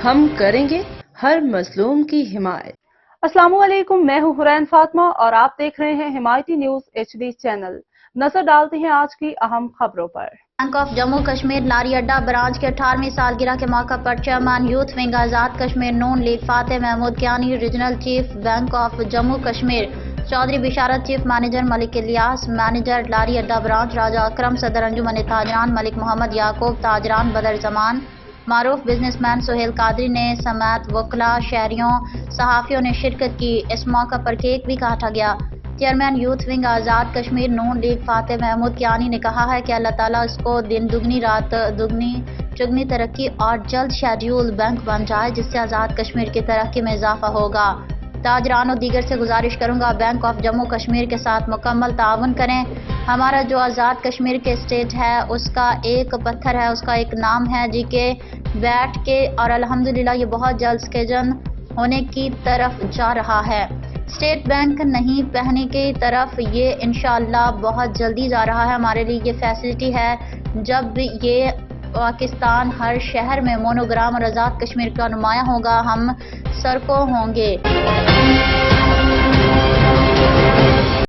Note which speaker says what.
Speaker 1: ہم کریں گے ہر مظلوم کی حمایت۔
Speaker 2: السلام علیکم، میں ہوں حرین فاطمہ اور آپ دیکھ رہے ہیں حمایتی نیوز HD چینل۔ نظر ڈالتے ہیں آج کی اہم خبروں پر۔
Speaker 3: Bank of Jammu Kashmir Lari Adda branch کے 18ویں سالگرہ کے موقع پر chairman youth wing Azad Kashmir Noon league Fateh Mahmood Kiani, regional chief bank of Jammu Kashmir Chaudhry Basharat, chief manager Malik Ilyas, manager Lari Adda branch راجہ اکرم، صدر انجمن تاجران ملک محمد یعقوب، تاجران بدر زمان، معروف بزنس مین سہیل قادری نے سمیت وکلاء، شہریوں، صحافیوں نے شرکت کی۔ اس موقع پر کیک بھی کاٹا گیا۔ Chairman youth wing Azad Kashmir Noon league Fateh Mahmood Kayani نے کہا ہے کہ اللہ تعالیٰ اس کو دن دگنی رات دگنی چگنی ترقی اور جلد شیڈیول بینک بن جائے، جس سے آزاد کشمیر کی ترقی میں اضافہ ہوگا۔ تاجران و دیگر سے گزارش کروں گا بینک آف جموں کشمیر کے ساتھ مکمل تعاون کریں۔ ہمارا جو آزاد کشمیر کے اسٹیٹ ہے اس کا ایک پتھر ہے، اس کا ایک نام ہے جی کے بیٹھ کے، اور الحمدللہ یہ بہت جلد سکیجن ہونے کی طرف جا رہا ہے۔ اسٹیٹ بینک نہیں پہنے کی طرف یہ انشاءاللہ بہت جلدی جا رہا ہے۔ ہمارے لیے یہ فیسلٹی ہے جب یہ پاکستان ہر شہر میں مونوگرام اور آزاد کشمیر کا نمایاں ہوگا، ہم سڑکوں ہوں گے۔